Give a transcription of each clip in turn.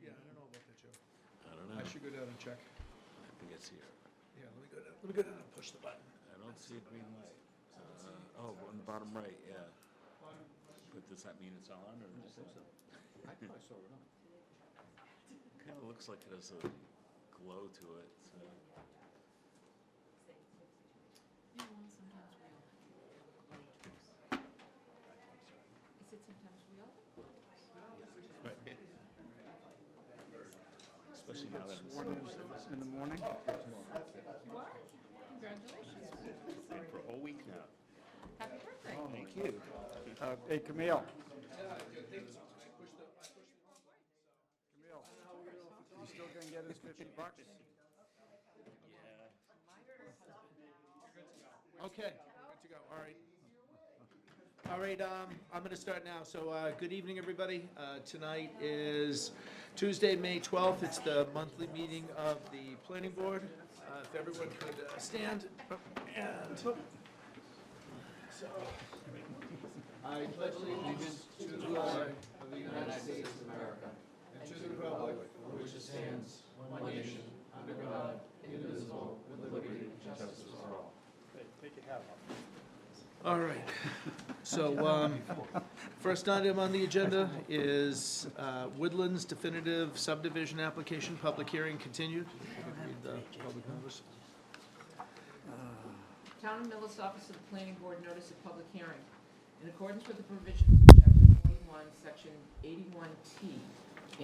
Yeah, I don't know about that, Joe. I don't know. I should go down and check. I think it's here. Yeah, let me go down and push the button. I don't see a green light. Oh, on the bottom right, yeah. But does that mean it's on, or is it? I thought I saw it on. Kind of looks like it has a glow to it, so. Yeah, well, sometimes we all. I said sometimes we all. Especially now that it's In the morning? You are? Congratulations. for a whole week now. Happy birthday. Thank you. Hey, Camille. Camille, you still gonna get his $50? Okay, good to go, all right. All right, I'm gonna start now. So, good evening, everybody. Tonight is Tuesday, May 12th. It's the monthly meeting of the planning board. If everyone could stand and. So, I pledge allegiance to the flag of the United States of America and to the republic for which it stands, one nation, under God, indivisible, with liberty and justice for all. Take your hat off. All right. So, first item on the agenda is Woodlands definitive subdivision application, public hearing continued. Read the public notice. Town of Millis Office of the Planning Board notice of public hearing. In accordance with the provisions of Chapter 41, Section 81T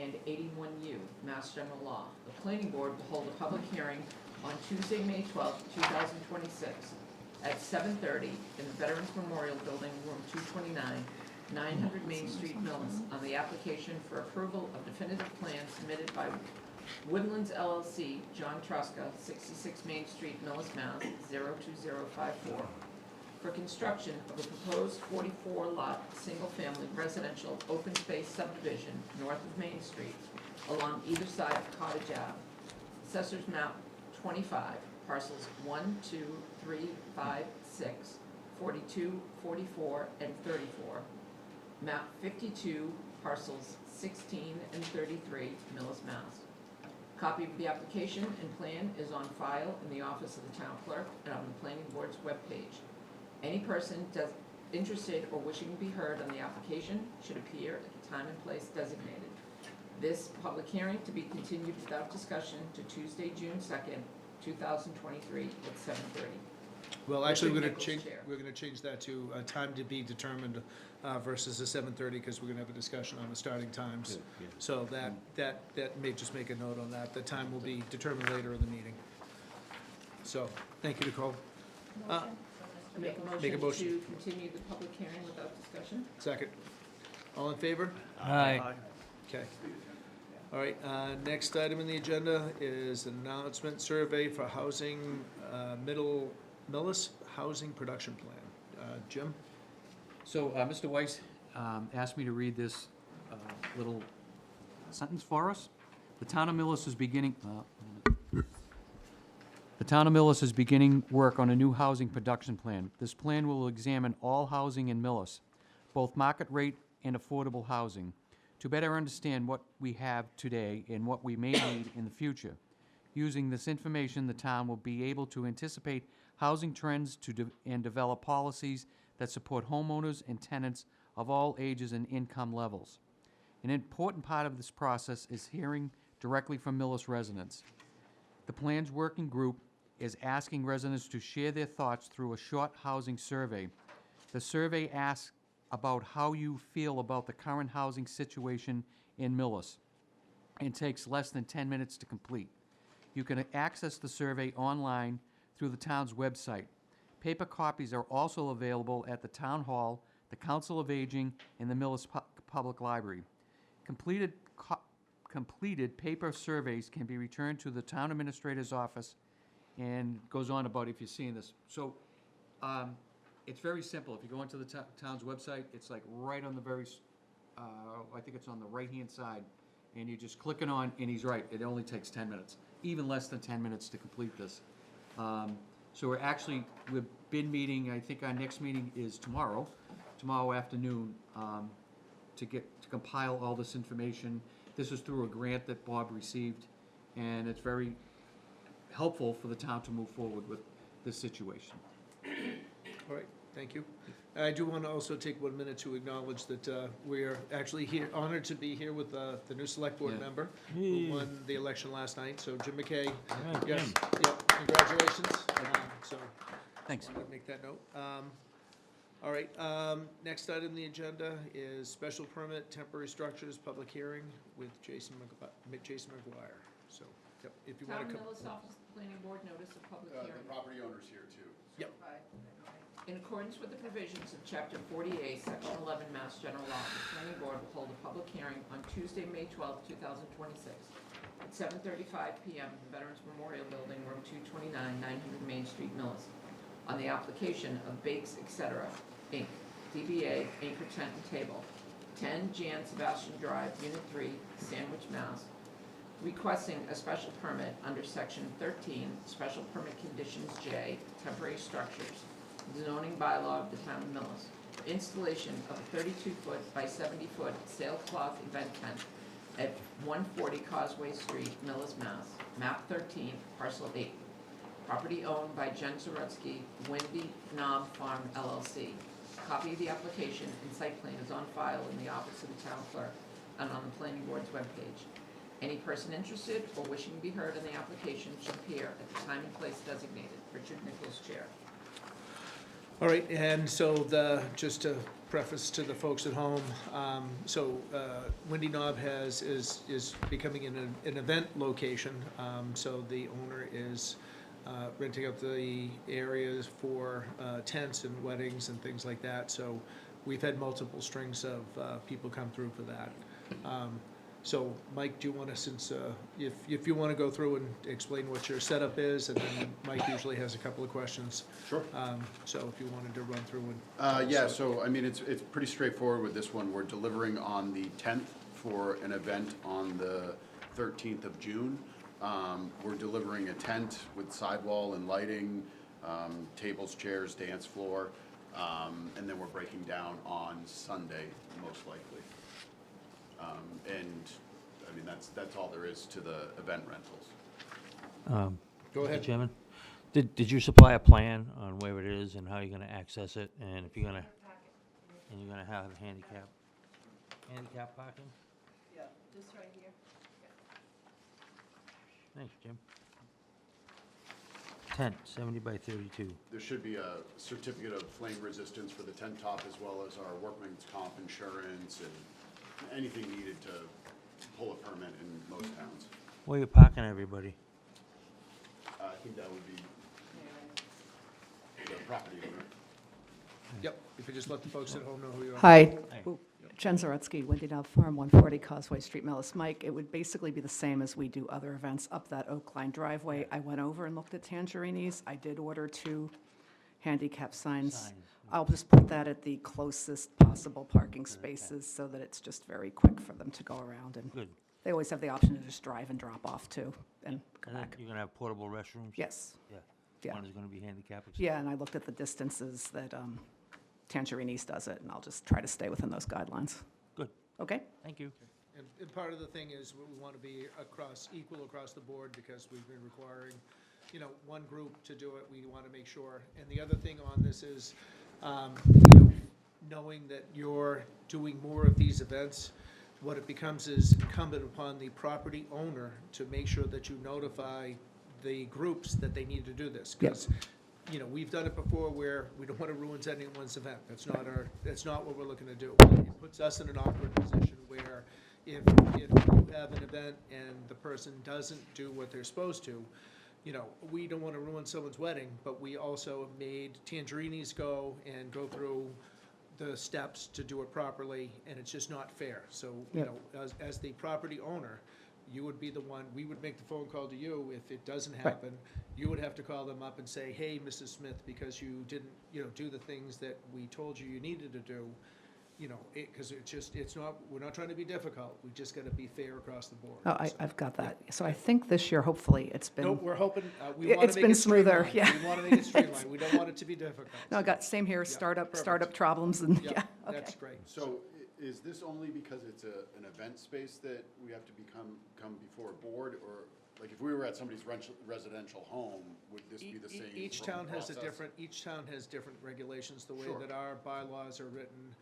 and 81U, Mass General Law, the Planning Board will hold a public hearing on Tuesday, May 12, 2026, at 7:30 in the Veterans Memorial Building, room 229, 900 Main Street, Millis, on the application for approval of definitive plans submitted by Woodlands LLC, John Truska, 66 Main Street, Millis, Mass. 02054, for construction of a proposed 44-lot, single-family residential open space subdivision north of Main Street, along either side of Cottage Ave. Assessors map 25, parcels 1, 2, 3, 5, 6, 42, 44, and 34. Map 52, parcels 16 and 33, Millis, Mass. Copy of the application and plan is on file in the office of the town clerk and on the planning board's webpage. Any person interested or wishing to be heard on the application should appear at the time and place designated. This public hearing to be continued without discussion to Tuesday, June 2nd, 2023 at 7:30. Well, actually, Richard Nichols, Chair. we're gonna change that to a time to be determined versus the 7:30, because we're gonna have a discussion on the starting times. So that may just make a note on that. The time will be determined later in the meeting. So, thank you, Nicole. Make a motion to continue the public hearing without discussion. Second. All in favor? Aye. Okay. All right, next item in the agenda is an announcement survey for housing, Millis Housing Production Plan. Jim? So, Mr. Weiss asked me to read this little sentence for us. The town of Millis is beginning work on a new housing production plan. This plan will examine all housing in Millis, both market rate and affordable housing, to better understand what we have today and what we may need in the future. Using this information, the town will be able to anticipate housing trends and develop policies that support homeowners and tenants of all ages and income levels. An important part of this process is hearing directly from Millis residents. The plan's working group is asking residents to share their thoughts through a short housing survey. The survey asks about how you feel about the current housing situation in Millis and takes less than 10 minutes to complete. You can access the survey online through the town's website. Paper copies are also available at the Town Hall, the Council of Aging, and the Millis Public Library. Completed paper surveys can be returned to the town administrator's office, and goes on about if you're seeing this. So it's very simple. If you go into the town's website, it's like right on the very, I think it's on the right-hand side, and you just click it on, and he's right. It only takes 10 minutes, even less than 10 minutes to complete this. So we've been meeting, I think our next meeting is tomorrow afternoon, to compile all this information This is through a grant that Bob received, and it's very helpful for the town to move forward with this situation. All right, thank you. I do want to also take 1 minute to acknowledge that we are actually here, honored to be here with the new select board Yeah. member who won the election last night, so Jim McKay. Alright, Yes, Jim. yep, congratulations. So, Thanks. wanted to make that note. All right, next item on the agenda is special permit, temporary structures, public hearing with Jason McGuire. So, yep, if you want Town to of come. Millis Office Planning Board notice of public The hearing. property owner's here too. In accordance with the provisions of Chapter 48, Section 11, Mass General Law, the planning board will hold a public hearing on Tuesday, May 12, 2026, at 7:35 PM in the Veterans Memorial Building, room 229, 900 Main Street, Millis, on the application of Bakes Etc., Inc., DBA Anchor Tent and Table, 10 Jan Sebastian Drive, Unit 3, Sandwich, Mass., requesting a special permit under Section 13, Special Permit Conditions J, Temporary Structures, zoning bylaw of the town of Millis, for installation of a 32-foot by 70-foot sailcloth event tent at 140 Causeway Street, Millis, Mass., map 13, parcel 8. Property owned by Jen Zarutsky, Windy Knob Farm LLC. Copy of the application and site plan is on file in the office of the town clerk and on the planning board's webpage. Any person interested or wishing to be heard on the application should appear at the time and place designated. Richard Nichols, Chair. All right, and so just to preface to the folks at home, Windy Knob is becoming an event location. So the owner is renting out the areas for tents and weddings and things like that. So we've had multiple strings of people come through for that. So, Mike, do you want to, if you want to go through and explain what your setup is, and then Mike usually has a couple of questions. Sure. So if you wanted to run through and. Yeah, so, I mean, it's pretty straightforward with this one. We're delivering on the 10th for an event on the 13th of June. We're delivering a tent with sidewall and lighting, tables, chairs, dance floor, and then we're breaking down on Sunday, most likely. And, I mean, that's all there is to the event rentals. Go ahead. Mr. Chairman, did you supply a plan on where it is and how you're gonna access it, and if you're gonna, and you're gonna have handicap parking? Yeah, just right here. Thanks, Jim. Tent, 70 by 32. There should be a certificate of flame resistance for the tent top, as well as our workman's comp insurance and anything needed to pull a permit in most towns. Where you parking everybody? I think that would be the property owner. Yep, if you just let the folks at home know who you are. Hi, Hi. Jen Zarutsky, Windy Knob Farm, 140 Causeway Street, Millis. Mike, it would basically be the same as we do other events up that Oak Line driveway. I went over and looked at Tangerini's. I did order 2 handicap signs. Signs. I'll just put that at the closest possible parking spaces so that it's just very quick for them to go around. And Good. they always have the option to just drive and drop off too and come And then back. you're gonna have portable restrooms? Yes, Yeah. yeah. One is gonna be handicap accessible? Yeah, and I looked at the distances that Tangerini's does it, and I'll just try to stay within those guidelines. Good, Okay? thank you. And part of the thing is, we want to be equal across the board, because we've been requiring, one group to do it, we want to make sure. And the other thing on this is, knowing that you're doing more of these events, what it becomes is incumbent upon the property owner to make sure that you notify the groups that they need to do this. Yep. Because, we've done it before where we don't want to ruin anyone's event. That's not what we're looking to do. It puts us in an awkward position where if you have an event and the person doesn't do what they're supposed to, we don't want to ruin someone's wedding, but we also made Tangerini's go through the steps to do it properly, and it's just not fair. So, Yep. As the property owner, you would be the one, we would make the phone call to you. If it doesn't happen, you would have to call them up and say, hey, Mrs. Smith, because you didn't, do the things that we told you needed to do, because we're not trying to be difficult. We just got to be fair across the board. Oh, So, I've got that. So I think this year, hopefully, it's been, Nope, we're hoping, we It's want to make been it smoother, streamlined. yeah. We want to make it streamlined. We don't want it to be difficult. no, I got, same here, Yeah, startup perfect. problems, and, Yeah, yeah, okay. that's great. So Is this only because it's an event space that we have to come before a board? Or, like, if we were at somebody's residential home, would this be the same Each from the town has a process? different, each town has different regulations, the way Sure. that our bylaws are written.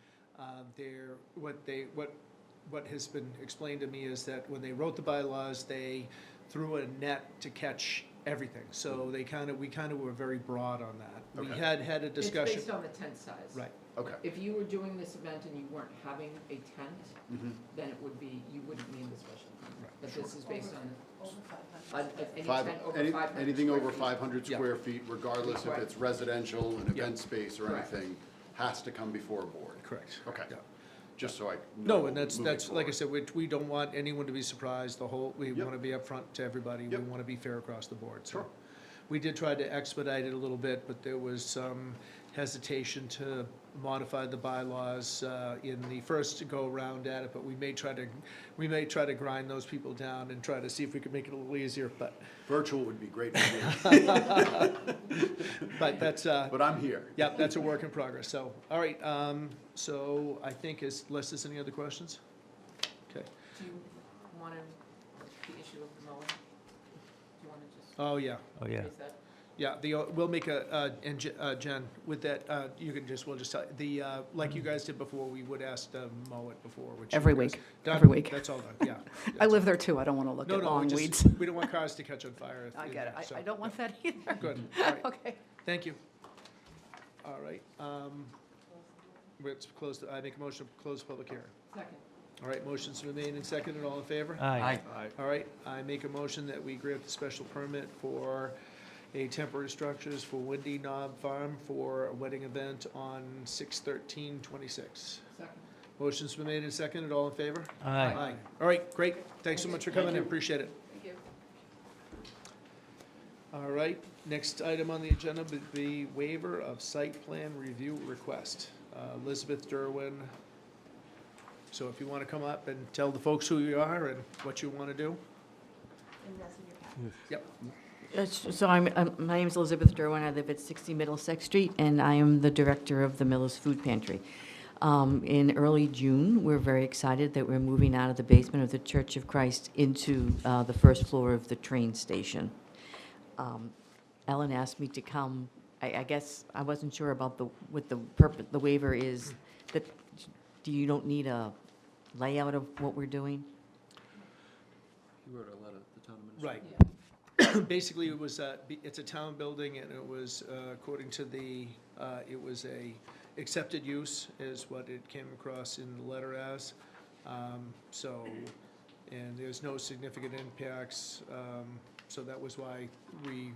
What has been explained to me is that when they wrote the bylaws, they threw a net to catch everything. So we kind of were very broad on that. We Okay. had a It's discussion. based on the tent size. Right, Okay. If you were doing this event and you weren't having a tent, Mhm. then it would be, you wouldn't need the special permit. But this is based on, Over 500. any Five- tent over any- 500 Anything square over feet. 500 Yeah. square feet, regardless if Correct. it's residential, an Yeah. event space, or Correct. anything, has to come before a board. correct. Okay. Yeah. Just so I No, know and that's, moving like I forward. said, we don't want anyone to be surprised, we Yep. want to be upfront to everybody, we Yep. want to be fair across the board, so. Sure. We did try to expedite it a little bit, but there was some hesitation to modify the bylaws in the first go-around at it, but we may try to grind those people down and try to see if we could make it a little easier, but Virtual would be great for me, that's, but I'm here. yeah, that's a work in progress, so, all right, so I think unless there's any other questions? Okay, Do you want the issue of the mowing? Do you want to just oh, yeah. Oh, yeah. raise that? Yeah, we'll make and Jen, with that, we'll just tell, like you guys did before, we would ask to mow it before, which. Every you guys- week, Done. every week. That's all done, yeah. I live there too, I don't want to look No, at no, long we weeds. just, we don't want cars to catch on fire. I get it, so, I don't want that either. Good, all right, Okay. thank you. All right, let's close, I make a motion to close the public hearing. Second. All right, motion's been made and seconded, all in favor? Aye. All right, I make a motion that we grant the special permit for a temporary structures for Windy Knob Farm for a wedding event on 6/13/26. Second. Motion's been made and seconded, all in favor? Aye. All right, great, thanks so much for coming in, appreciate it. Thank you. All right, next item on the agenda would be waiver of site plan review request. Elizabeth Derwin. So if you want to come up and tell the folks who you are and what you want to do. Yep. So my name is Elizabeth Derwin. I live at 60 Middlesex Street, and I am the director of the Millis Food Pantry. In early June, we're very excited that we're moving out of the basement of the Church of Christ into the first floor of the train station. Ellen asked me to come. I guess I wasn't sure about what the purpose, the waiver is, that you don't need a layout of what we're doing? You wrote a letter to the town Right. Yeah. Basically, it was, it's a town building, and it was, according to it was a accepted use, is what it came across in the letter as. So, and there's no significant impacts, so that was why we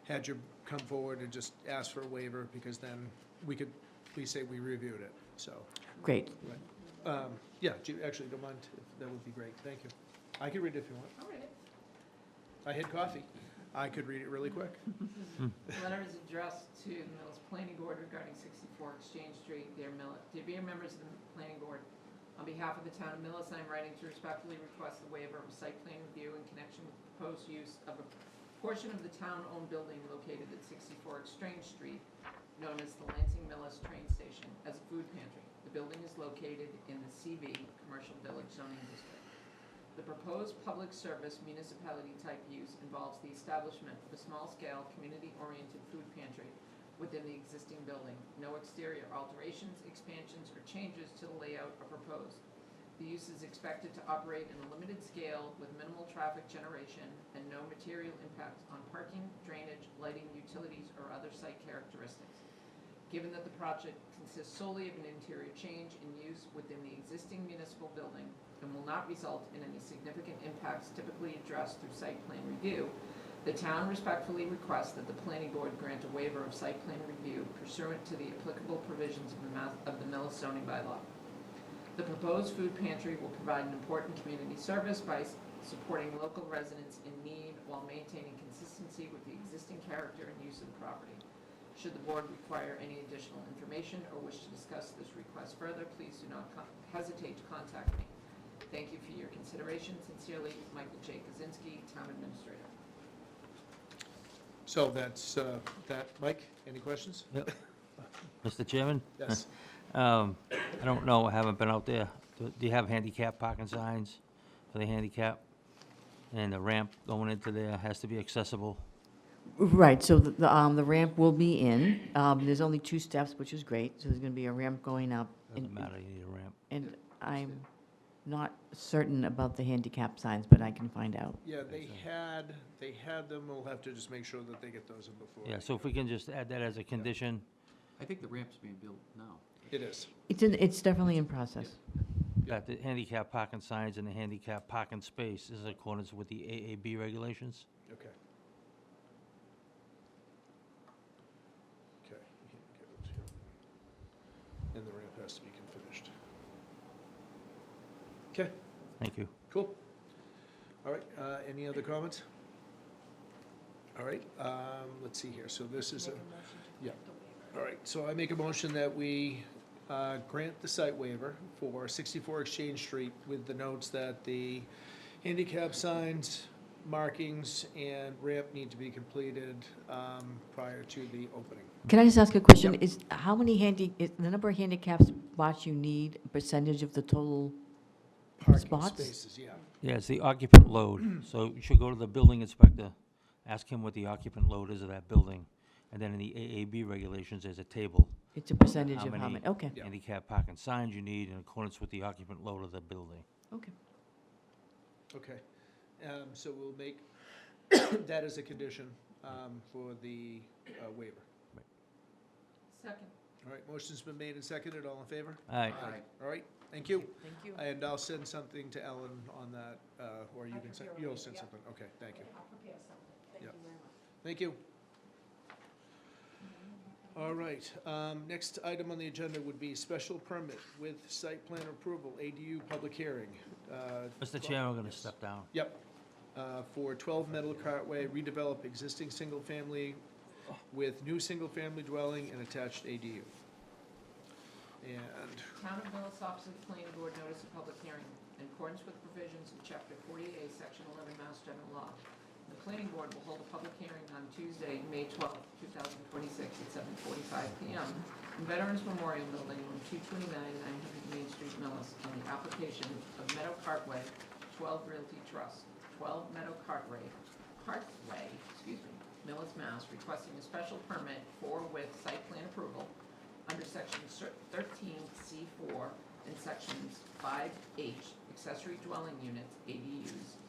had you come forward and just ask for a waiver, because then we could, please say we reviewed it, so. Great. Yeah, do you actually don't mind, that would be great, thank you. I can read it if you want. All right. I had coffee. I could read it really quick. The letter is addressed to the Millis Planning Board regarding 64 Exchange Street. Dear members of the Planning Board, on behalf of the town of Millis, I am writing to respectfully request the waiver of a site plan review in connection with the proposed use of a portion of the town-owned building located at 64 Exchange Street, known as the Lansing Millis Train Station, as a food pantry. The building is located in the CV, Commercial Village zoning district. The proposed public service municipality-type use involves the establishment of a small-scale, community-oriented food pantry within the existing building. No exterior alterations, expansions, or changes to the layout are proposed. The use is expected to operate in a limited scale with minimal traffic generation and no material impact on parking, drainage, lighting, utilities, or other site characteristics. Given that the project consists solely of an interior change in use within the existing municipal building and will not result in any significant impacts typically addressed through site plan review, the town respectfully requests that the planning board grant a waiver of site plan review pursuant to the applicable provisions of the Millis zoning bylaw. The proposed food pantry will provide an important community service by supporting local residents in need while maintaining consistency with the existing character and use of the property. Should the board require any additional information or wish to discuss this request further, please do not hesitate to contact me. Thank you for your consideration. Sincerely, Michael J. Kaczynski, Town Administrator. So that's that. Mike, any questions? Yep. Mr. Chairman? Yes. I don't know, I haven't been out there. Do you have handicap parking signs for the handicap? And the ramp going into there has to be accessible? Right, so the ramp will be in. There's only 2 steps, which is great, so there's going to be a ramp going up. Doesn't matter, you need a ramp. And I'm not certain about the handicap signs, but I can find out. Yeah, they had them, we'll have to just make sure that they get those in before. Yeah, so if we can just add that as a condition, I think the ramp's being built now. It is. It's definitely in process. that the handicap parking signs and the handicap parking space is in accordance with the AAB regulations. Okay. Okay. we can get those here. And the ramp has to be finished. Okay, Thank you. cool. All right, any other comments? All right, let's see here, so this is a, yeah. All right, so I make a motion that we grant the site waiver for 64 Exchange Street with the notes that the handicap signs, markings, and ramp need to be completed prior to the opening. Can I just ask a question? Yep. Is the number of handicap spots you need, a percentage of the total? Parking Spots? spaces, yeah. Yeah, it's the occupant load. So you should go to the building inspector, ask him what the occupant load is of that building. And then in the AAB regulations, there's a table. It's a percentage How of how many? many? Okay, Yeah. Handicap parking signs you need in accordance with the occupant load of the building. okay. Okay, so we'll make that as a condition for the waiver. Second. All right, motion's been made and seconded, all in favor? All right. All right, thank you. Thank you. And I'll send something to Ellen on that, or you can send, you'll send something, okay, thank you. Yep. Thank you. All right, next item on the agenda would be special permit with site plan approval, ADU public hearing. Mr. Chairman, I'm gonna step down. Yep, for 12 Meadow Cartway, redevelop existing single-family with new single-family dwelling and attached ADU. And, Town of Millis Office of the Planning Board notice of public hearing in accordance with provisions of Chapter 48A, Section 11, Mass General Law. The Planning Board will hold a public hearing on Tuesday, May 12, 2026, at 7:45 p.m. in Veterans Memorial Building, room 229, 900 Main Street, Millis, on the application of Meadow Cartway 12 Realty Trust, 12 Meadow Cartway, Millis, Mass, requesting a special permit for with site plan approval under Section 13C4 and Sections 5H, accessory dwelling units, ADUs,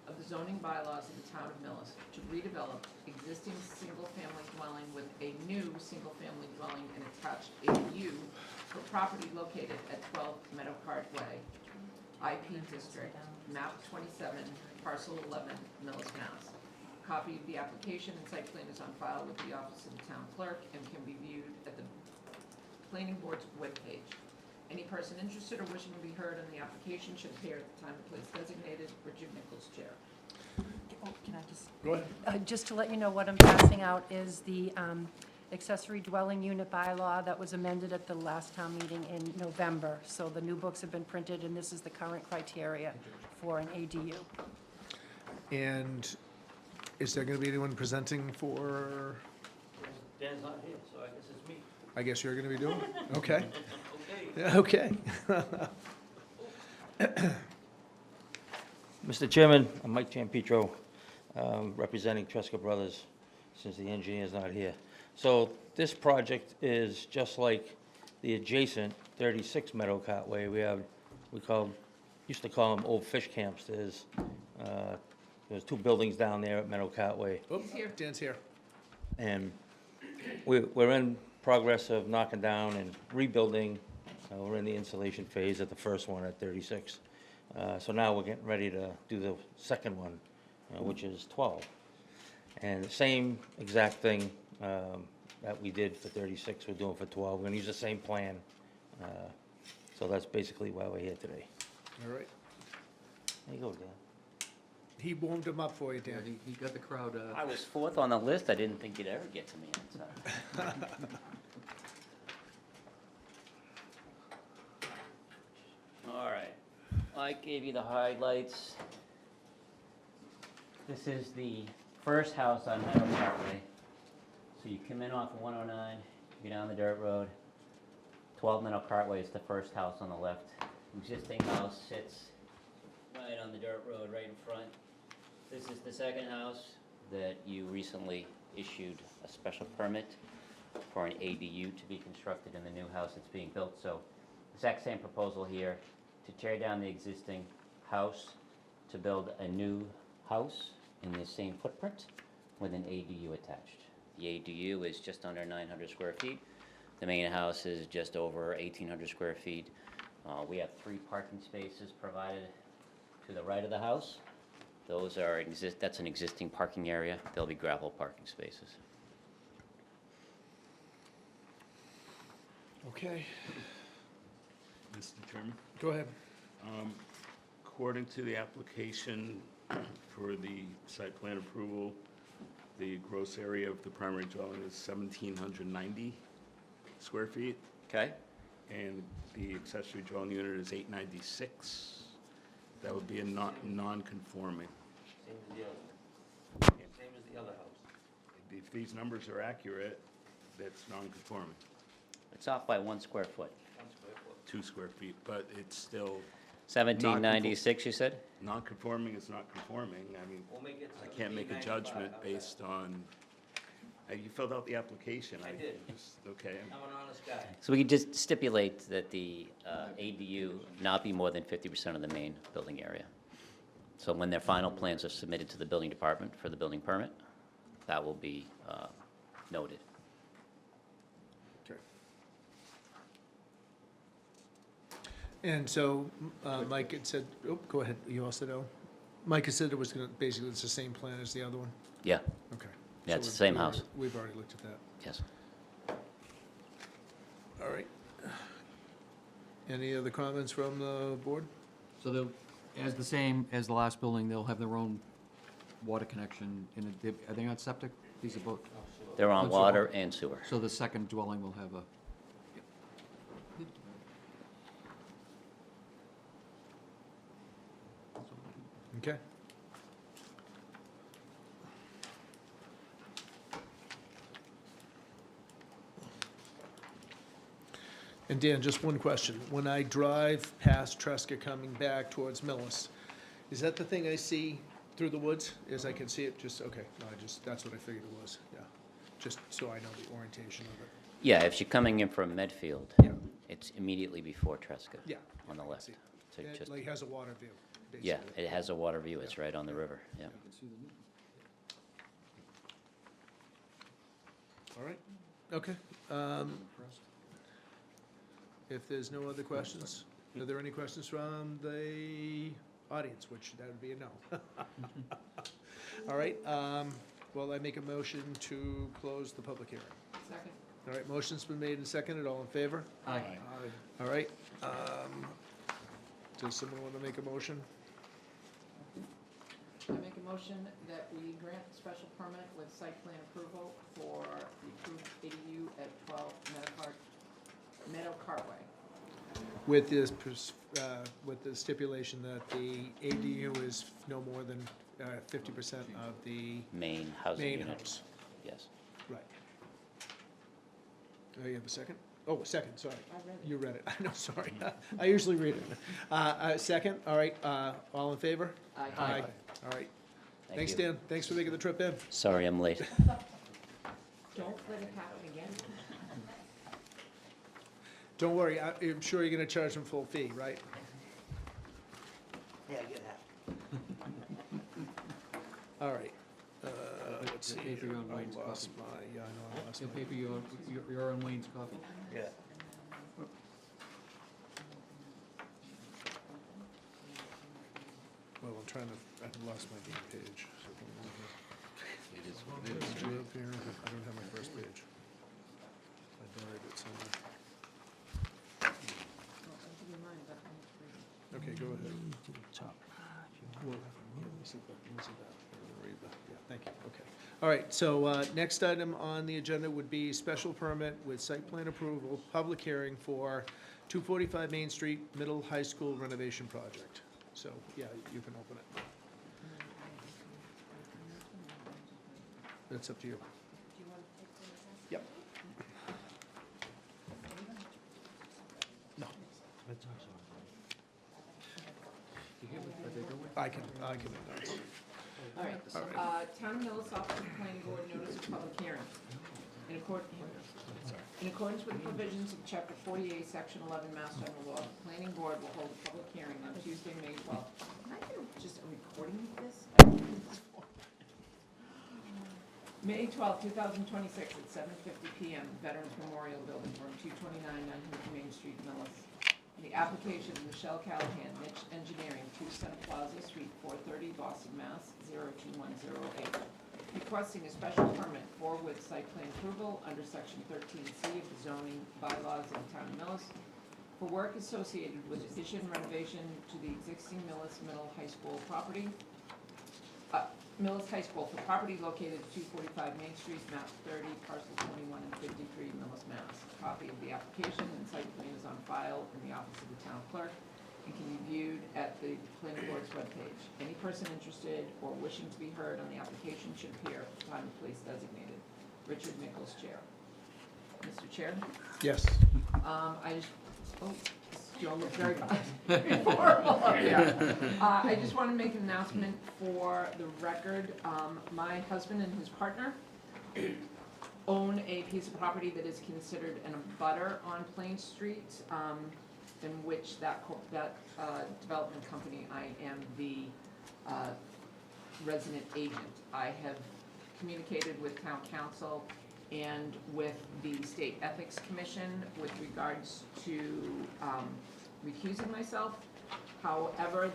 of the zoning bylaws of the town of Millis to redevelop existing single-family dwelling with a new single-family dwelling and attached ADU for property located at 12 Meadow Cart Way, IP District, map 27, parcel 11, Millis, Mass. Copy of the application and site plan is on file with the office of the town clerk and can be viewed at the planning board's webpage. Any person interested or wishing to be heard on the application should appear at the time and place designated for Jim Nichols' chair. Oh, can I just, go ahead. just to let you know, what I'm passing out is the accessory dwelling unit bylaw that was amended at the last town meeting in November. So the new books have been printed, and this is the current criteria for an ADU. And is there gonna be anyone presenting for, Dan's not here, so I guess it's me. I guess you're gonna be doing it? Okay. Okay. Mr. Chairman, I'm Mike Giampietro, representing Tresca Brothers, since the engineer's not here. So this project is just like the adjacent 36 Meadow Cartway. Used to call them old fish camps. There's 2 buildings down there at Meadow Cartway. Oh, He's here. Dan's here. And we're in progress of knocking down and rebuilding. We're in the installation phase of the first one at 36. So now we're getting ready to do the second one, which is 12. And the same exact thing that we did for 36, we're doing for 12. We're gonna use the same plan. So that's basically why we're here today. All right. There you go, Dan. He warmed him up for you, Dan. He got the crowd, I was 4th on the list. I didn't think you'd ever get to me. So. All right. I gave you the highlights. This is the first house on Meadow Parkway. So you come in off of 109, you go down the dirt road. 12 Meadow Cartway is the first house on the left. Existing house sits right on the dirt road right in front. This is the second house that you recently issued a special permit for an ADU to be constructed in the new house that's being built. So exact same proposal here, to tear down the existing house, to build a new house in the same footprint with an ADU attached. The ADU is just under 900 square feet. The main house is just over 1,800 square feet. We have 3 parking spaces provided to the right of the house. Those are that's an existing parking area. There'll be gravel parking spaces. Okay, Mr. Chairman? go ahead. According to the application for the site plan approval, the gross area of the primary dwelling is 1,790 square feet, Okay? and the accessory dwelling unit is 896. That would be a non-conforming. Same as the other. Same as the other house. If these numbers are accurate, that's non-conforming, It's off by 1 square foot. 1 square foot. 2 square feet, but it's still, 1796, you said? non-conforming is not conforming. I mean, We'll make it. I can't make a 895. judgment How's that? based on, you filled out the application. I did. Okay. I'm an honest guy. So we could just stipulate that the ADU not be more than 50% of the main building area. So when their final plans are submitted to the building department for the building permit, that will be noted. Okay. And so, Mike had said, oh, go ahead, you all said, oh? Mike had said it was gonna, basically, it's the same plan as the other one? Yeah, Okay. Yeah, So it's the we've- same we've house. already- We've already looked at that. yes. All right. Any other comments from the board? So they'll, as the same as the last building, they'll have their own water connection in it. Are they on septic? These are both, They're on That's all. water and sewer. so the second dwelling will have a, Okay. And Dan, just one question. When I drive past Tresca coming back towards Millis, is that the thing I see through the woods? As I can see it, just, okay, no, that's what I figured it was, yeah. Just so I know the orientation of it. Yeah, if you're coming in from Medfield, Yeah. it's immediately before Tresca. Yeah. On the left. See. So It just, like has a water view, yeah, basically. it has a water view. It's right on the river, yeah. All right, okay. If there's no other questions, are there any questions from the audience, which that would be a no? All right, well, I make a motion to close the public hearing. Second. All right, motion's been made and seconded, all in favor? aye. All right, does someone want to make a motion? I make a motion that we grant the special permit with site plan approval for the approved ADU at 12 Meadow Cartway. With this, with the stipulation that the ADU is no more than 50% of the Main housing main unit. house. Yes. Right. Oh, you have a second? Oh, a second, sorry. I read it. You read it. I know, sorry. I usually read it. Second, all right, all in favor? Aye. All right. Thank Thanks, you. Dan. Thanks for making the trip in. Sorry I'm late. Don't let it happen again. Don't worry, I'm sure you're gonna charge them full fee, right? Yeah, get that. All right. Let's see. Pay for here. your own I Wayne's lost coffee. my, yeah, I know, I lost You'll my. pay for your own Wayne's coffee. Yeah. Well, I'm trying to, I've lost my damn page. So hold on here. It is what Did it is. I do it up here? I don't have my first page. I buried it somewhere. I'll give you mine, but I'm free. Okay, go ahead. Well, let me see that, let me see that. I'm gonna read that. Yeah, thank you, okay. All right, so next item on the agenda would be special permit with site plan approval, public hearing for 245 Main Street, Middle High School renovation project. So, yeah, you can open it. That's up to you. Yep. I can announce. All right, Town of Millis Office of the Planning Board notice of public hearing. In accordance with the provisions of Chapter 48, Section 11, Mass General Law, the Planning Board will hold a public hearing on Tuesday, May 12th. Can I do just a recording of this? May 12th, 2026, at 7:50 PM, Veterans Memorial Building, room 229, 900 Main Street, Millis. The application of Michelle Callahan, Niche Engineering, 2 Center Plaza, Suite 430, Boston, Mass. 02108. Requesting a special permit for with site plan approval under section 13C of the zoning bylaws of the town of Millis for work associated with addition renovation to the existing Millis Middle High School property. Millis High School for property located at 245 Main Street, map 30, parcel 21 and 53, Millis, Mass. A copy of the application and site plan is on file in the office of the town clerk and can be viewed at the planning board's webpage. Any person interested or wishing to be heard on the application should appear at the time and place designated. Richard Nichols, Chair. Mr. Chair? Yes. Joe looked very horrible up there. I just want to make an announcement for the record. My husband and his partner own a piece of property that is considered an abutter on Plain Street, in which that development company, I am the resident agent. I have communicated with town council and with the State Ethics Commission with regards to recusing myself. However,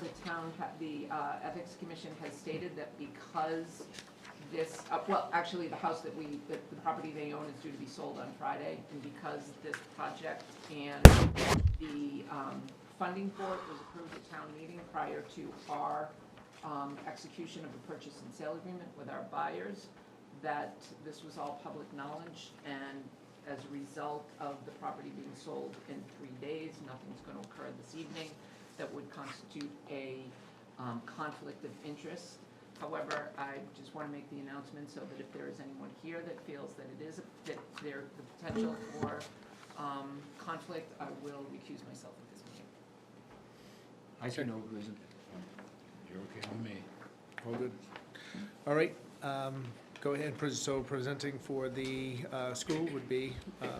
the Ethics Commission has stated that because this, actually, the house the property they own is due to be sold on Friday, and because this project and the funding for it was approved at town meeting prior to our execution of a purchase and sale agreement with our buyers, that this was all public knowledge, and as a result of the property being sold in 3 days, nothing's going to occur this evening that would constitute a conflict of interest. However, I just want to make the announcement so that if there is anyone here that feels that it is, that there's the potential for conflict, I will recuse myself at this meeting. I see no reason. You're okay with me. All good. All right, go ahead. So presenting for the school would be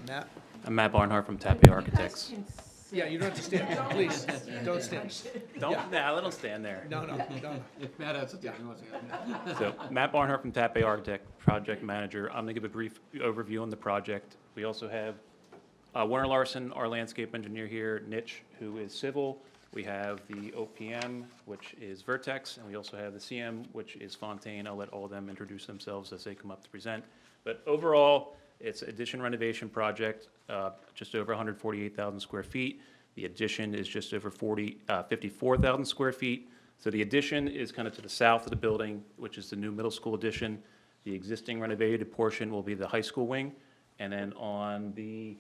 Matt. I'm Matt Barnhart from Tappe Architects. You guys can sit. Yeah, you don't have to stand. Please, don't stand. Don't, Yeah. nah, let them stand there. No. Matt has to So, Matt Barnhart from Tappe Architect, Project Manager. I'm gonna give a brief overview on the project. We also have Warner Larson, our landscape engineer here, Niche, who is civil. We have the OPM, which is Vertex, and we also have the CM, which is Fontaine. I'll let all of them introduce themselves as they come up to present. But overall, it's an addition renovation project, just over 148,000 square feet. The addition is just over 54,000 square feet. So the addition is kind of to the south of the building, which is the new middle school addition. The existing renovated portion will be the high school wing. And then on the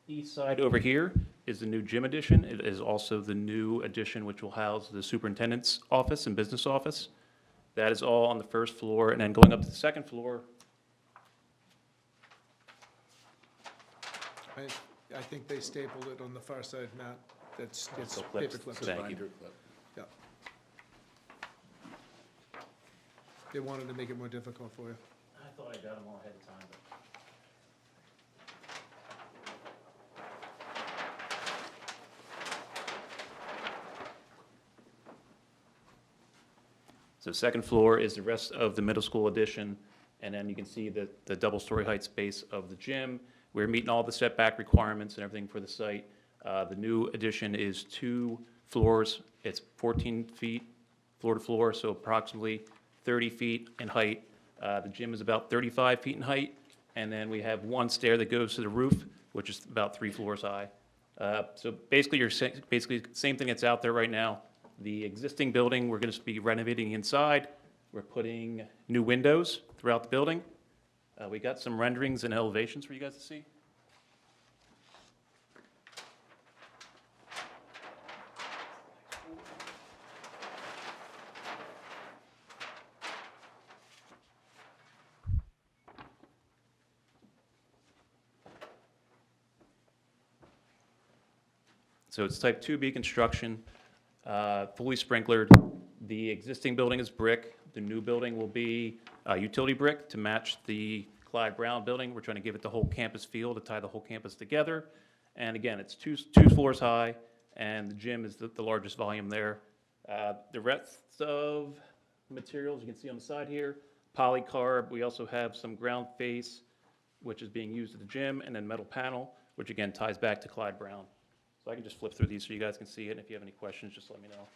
east side over here is the new gym addition. It is also the new addition which will house the superintendent's office and business office. That is all on the first floor, and then going up to the second floor. I think they stapled it on the far side, Matt. It's So clips. paper clips. Thank you. Binder clip. Yeah. They wanted to make it more difficult for you. I thought I got them all ahead of time, but. So second floor is the rest of the middle school addition, and then you can see the double-story height space of the gym. We're meeting all the setback requirements and everything for the site. The new addition is 2 floors. It's 14 feet floor to floor, so approximately 30 feet in height. The gym is about 35 feet in height, and then we have 1 stair that goes to the roof, which is about 3 floors high. So basically, basically same thing that's out there right now. The existing building, we're going to be renovating inside. We're putting new windows throughout the building. We got some renderings and elevations for you guys to see. So it's type 2B construction, fully sprinklered. The existing building is brick. The new building will be utility brick to match the Clyde Brown building. We're trying to give it the whole campus feel to tie the whole campus together. And again, it's two floors high, and the gym is the largest volume there. The rest of materials you can see on the side here, polycarb. We also have some ground face, which is being used at the gym, and then metal panel, which again ties back to Clyde Brown. So I can just flip through these so you guys can see it, and if you have any questions, just let me know.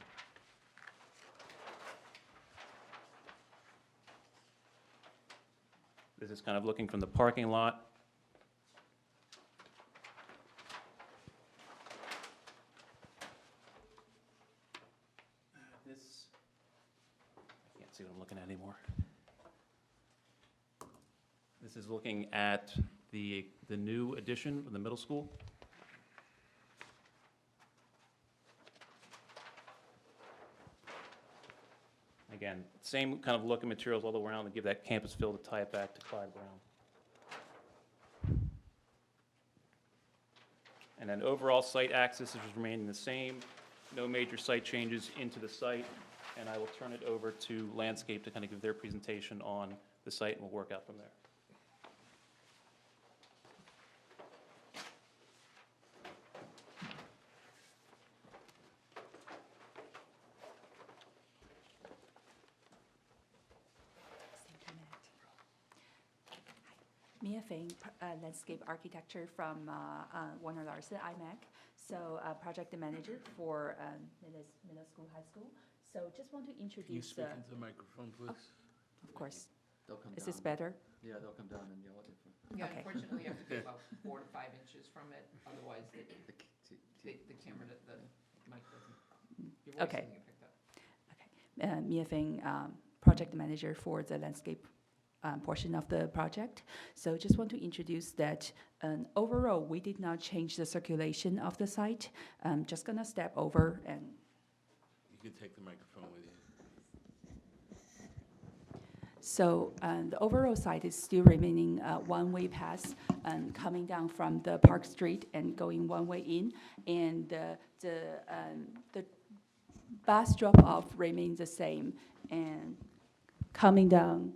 This is kind of looking from the parking lot. This, I can't see what I'm looking at anymore. This is looking at the new addition of the middle school. Again, same kind of look and materials all the way around to give that campus feel to tie it back to Clyde Brown. And then overall site access is remaining the same. No major site changes into the site. And I will turn it over to Landscape to kind of give their presentation on the site, and we'll work out from there. Mia Feng, landscape architecture from Warner Larson, IMAC. So project manager for middle school, high school. So just want to introduce. Can you speak into the microphone, please? Of course. They'll come Is down. this better? Yeah, they'll come down and yell at you. Yeah, Okay. unfortunately, you have to be about 4 to 5 inches from it, otherwise the camera, the mic doesn't, your voice Okay. doesn't get picked up. Mia Feng, project manager for the landscape portion of the project. So just want to introduce that overall, we did not change the circulation of the site. Just gonna step over and You can take the microphone with you. so the overall site is still remaining one-way pass coming down from the Park Street and going one way in. And the bus drop-off remains the same and coming down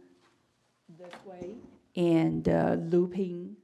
this way and looping,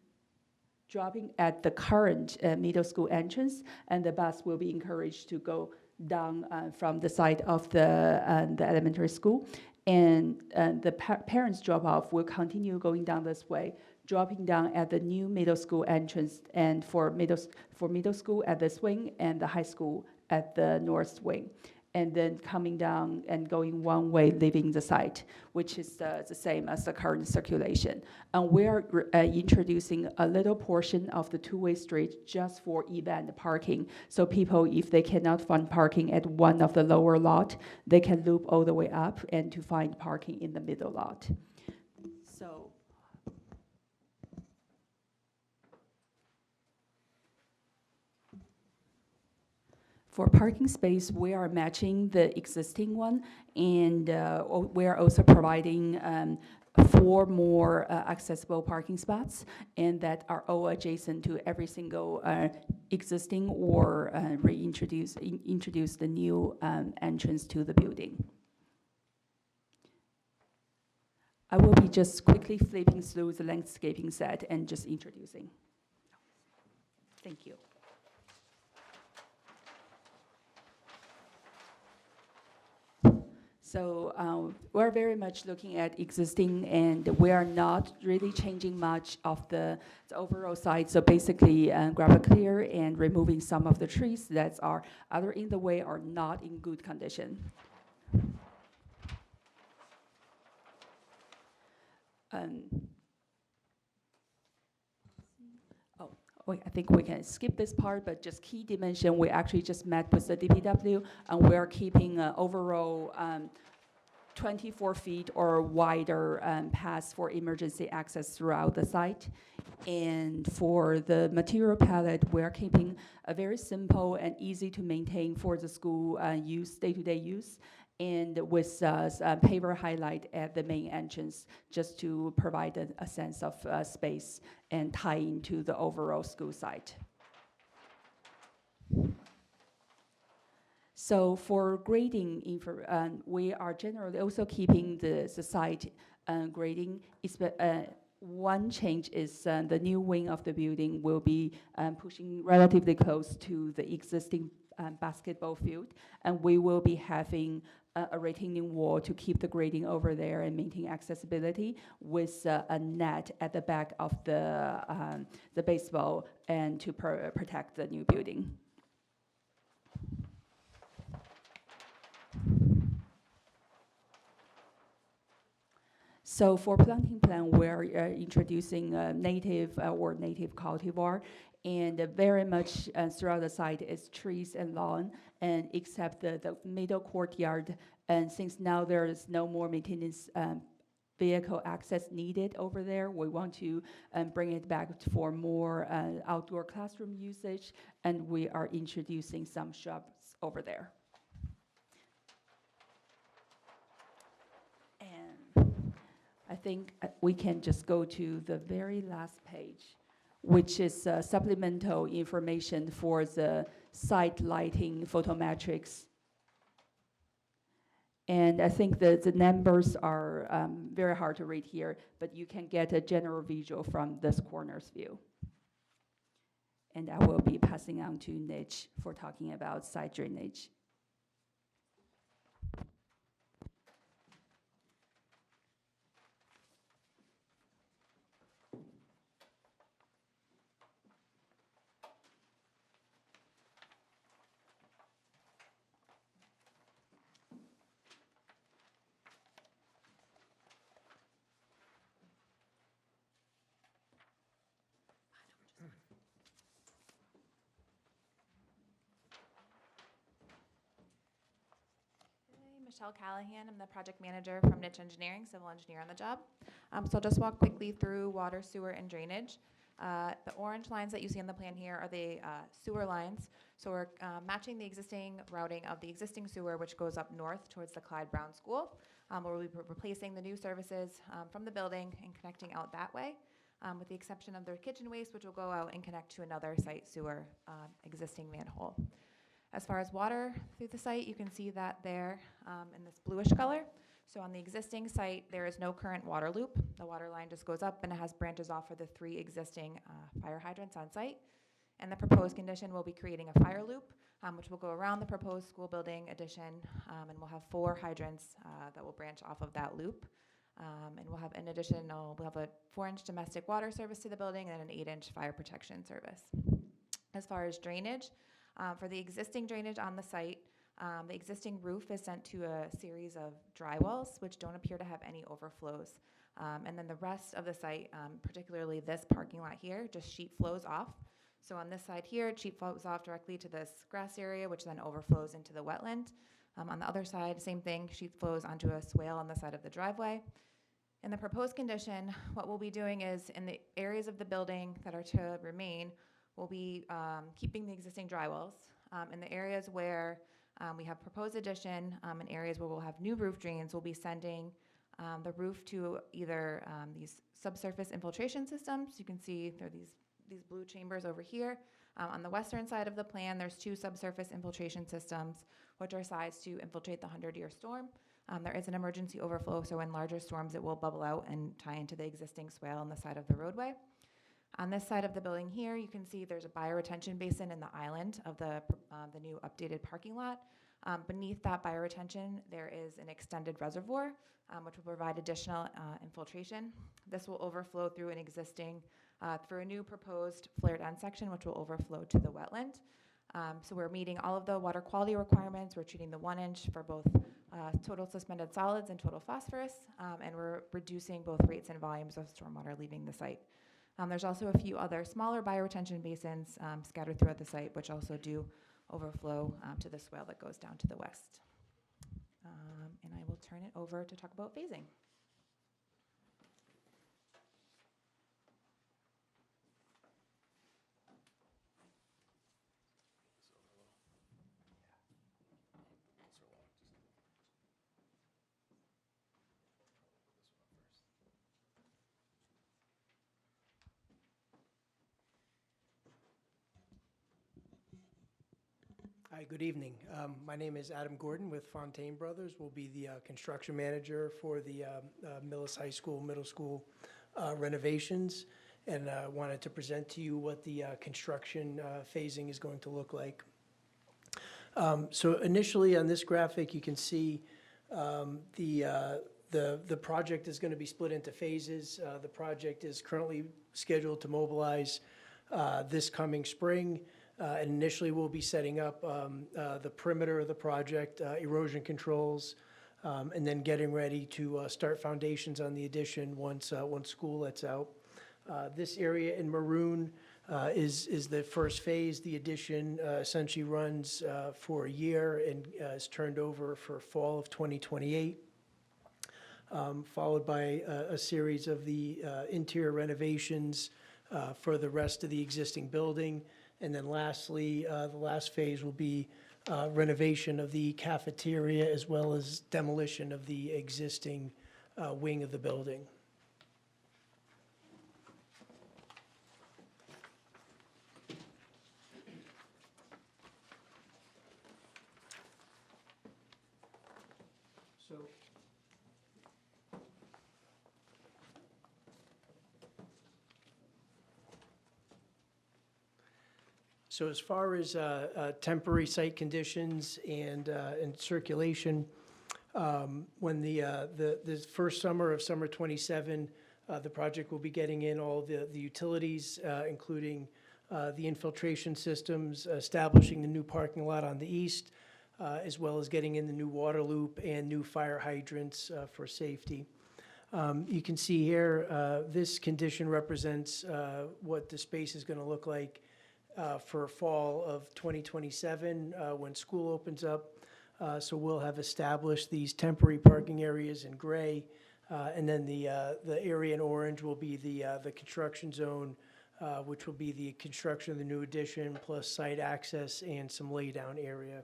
dropping at the current middle school entrance, and the bus will be encouraged to go down from the side of the elementary school. And the parents drop-off will continue going down this way, dropping down at the new middle school entrance, and for middle school at this wing and the high school at the north wing. And then coming down and going one way, leaving the site, which is the same as the current circulation. And we're introducing a little portion of the two-way street just for event parking. So people, if they cannot find parking at one of the lower lot, they can loop all the way up and to find parking in the middle lot. So. For parking space, we are matching the existing one, and we are also providing 4 more accessible parking spots, and that are all adjacent to every single existing or introduce the new entrance to the building. I will be just quickly flipping through the landscaping set and just introducing. Thank you. So we're very much looking at existing, and we are not really changing much of the overall site. So basically, grab clear and removing some of the trees that are either in the way or not in good condition. I think we can skip this part, but just key dimension, we actually just met with the DPW, and we're keeping overall 24 feet or wider paths for emergency access throughout the site. And for the material palette, we're keeping a very simple and easy to maintain for the school use, day-to-day use, and with paver highlight at the main entrance, just to provide a sense of space and tie into the overall school site. So for grading, we are generally also keeping the site grading. One change is the new wing of the building will be pushing relatively close to the existing basketball field, and we will be having a retaining wall to keep the grading over there and maintain accessibility with a net at the back of the baseball and to protect the new building. So for planting plan, we're introducing native cultivar, and very much throughout the site is trees and lawn, and except the middle courtyard. And since now there is no more maintenance vehicle access needed over there, we want to bring it back for more outdoor classroom usage, and we are introducing some shrubs over there. I think we can just go to the very last page, which is supplemental information for the site lighting photometrics. And I think the numbers are very hard to read here, but you can get a general visual from this corner's view. And I will be passing on to Niche for talking about site drainage. Michelle Callahan. I'm the project manager from Niche Engineering, civil engineer on the job. So I'll just walk quickly through water, sewer, and drainage. The orange lines that you see on the plan here are the sewer lines. So we're matching the existing routing of the existing sewer, which goes up north towards the Clyde Brown School, where we'll be replacing the new services from the building and connecting out that way, with the exception of their kitchen waste, which will go out and connect to another site sewer existing manhole. As far as water through the site, you can see that there in this bluish color. So on the existing site, there is no current water loop. The water line just goes up and it has branches off for the 3 existing fire hydrants on site. And the proposed condition will be creating a fire loop, which will go around the proposed school building addition, and we'll have 4 hydrants that will branch off of that loop. And we'll have, in addition, we'll have a 4-inch domestic water service to the building and an 8-inch fire protection service. As far as drainage, for the existing drainage on the site, the existing roof is sent to a series of dry wells, which don't appear to have any overflows. And then the rest of the site, particularly this parking lot here, just sheet flows off. So on this side here, it sheet flows off directly to this grass area, which then overflows into the wetland. On the other side, same thing, sheet flows onto a swale on the side of the driveway. In the proposed condition, what we'll be doing is in the areas of the building that are to remain, we'll be keeping the existing dry wells. In the areas where we have proposed addition, in areas where we'll have new roof drains, we'll be sending the roof to either these subsurface infiltration systems. You can see there are these blue chambers over here. On the western side of the plan, there's 2 subsurface infiltration systems, which are sized to infiltrate the 100-year storm. There is an emergency overflow, so in larger storms, it will bubble out and tie into the existing swale on the side of the roadway. On this side of the building here, you can see there's a bioretention basin in the island of the new updated parking lot. Beneath that bioretention, there is an extended reservoir, which will provide additional infiltration. This will overflow through an existing, through a new proposed flared end section, which will overflow to the wetland. So we're meeting all of the water quality requirements. We're treating the 1-inch for both total suspended solids and total phosphorus, and we're reducing both rates and volumes of stormwater leaving the site. There's also a few other smaller bioretention basins scattered throughout the site, which also do overflow to the swale that goes down to the west. And I will turn it over to talk about phasing. Hi, good evening. My name is Adam Gordon with Fontaine Brothers. We'll be the construction manager for the Millis High School, middle school renovations. And wanted to present to you what the construction phasing is going to look like. So initially on this graphic, you can see the project is going to be split into phases. The project is currently scheduled to mobilize this coming spring. And initially, we'll be setting up the perimeter of the project, erosion controls, and then getting ready to start foundations on the addition once school lets out. This area in maroon is the first phase. The addition essentially runs for a year and is turned over for fall of 2028, followed by a series of the interior renovations for the rest of the existing building. And then lastly, the last phase will be renovation of the cafeteria as well as demolition of the existing wing of the building. So as far as temporary site conditions and circulation, when the first summer of summer '27, the project will be getting in all the utilities, including the infiltration systems, establishing the new parking lot on the east, as well as getting in the new water loop and new fire hydrants for safety. You can see here, this condition represents what the space is going to look like for fall of 2027 when school opens up. So we'll have established these temporary parking areas in gray, and then the area in orange will be the construction zone, which will be the construction of the new addition plus site access and some laydown area.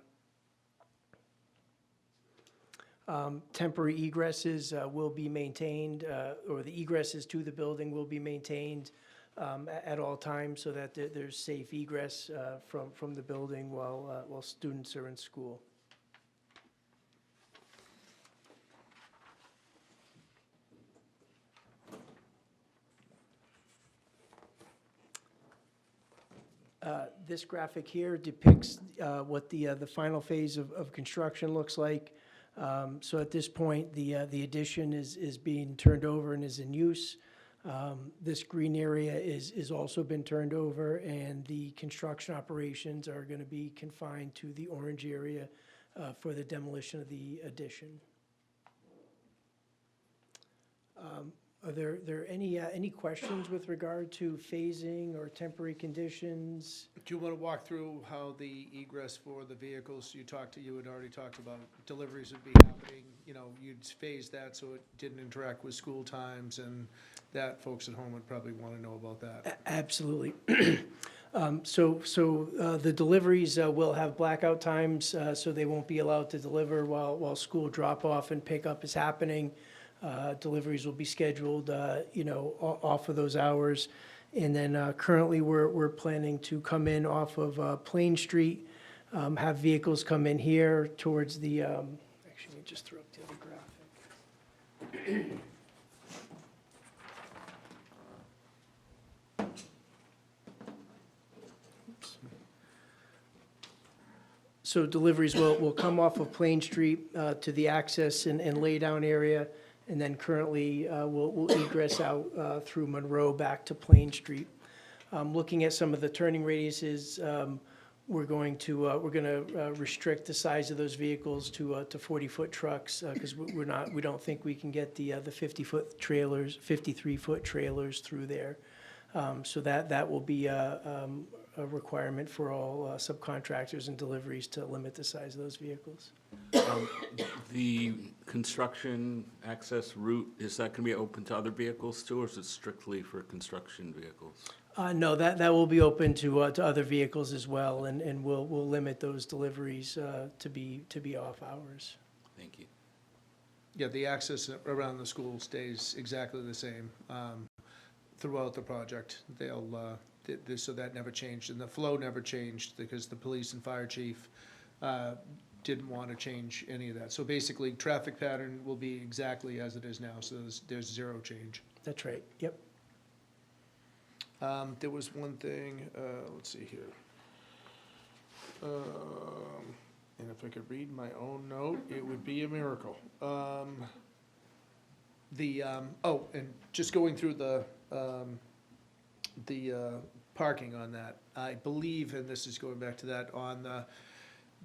Temporary egresses will be maintained, or the egresses to the building will be maintained at all times so that there's safe egress from the building while students are in school. This graphic here depicts what the final phase of construction looks like. So at this point, the addition is being turned over and is in use. This green area is also been turned over, and the construction operations are going to be confined to the orange area for the demolition of the addition. Are there any questions with regard to phasing or temporary conditions? Do you want to walk through how the egress for the vehicles you had already talked about deliveries would be happening? You know, you'd phase that so it didn't interact with school times, and that folks at home would probably want to know about that. Absolutely. So the deliveries will have blackout times, so they won't be allowed to deliver while school drop-off and pickup is happening. Deliveries will be scheduled, off of those hours. And then currently, we're planning to come in off of Plain Street, have vehicles come in here towards the, actually, let me just throw up the other graphic. So deliveries will come off of Plain Street to the access and laydown area, and then currently we'll egress out through Monroe back to Plain Street. Looking at some of the turning radiuses, we're going to restrict the size of those vehicles to 40-foot trucks because we don't think we can get the 50-foot trailers, 53-foot trailers through there. So that will be a requirement for all subcontractors and deliveries to limit the size of those vehicles. The construction access route, is that going to be open to other vehicles too, or is it strictly for construction vehicles? No, that will be open to other vehicles as well, and we'll limit those deliveries to be off hours. Thank you. Yeah, the access around the school stays exactly the same throughout the project. So that never changed, and the flow never changed because the police and fire chief didn't want to change any of that. So basically, traffic pattern will be exactly as it is now, so there's zero change. That's right, yep. There was one thing, let's see here. And if I could read my own note, it would be a miracle. And just going through the parking on that, I believe, and this is going back to that, on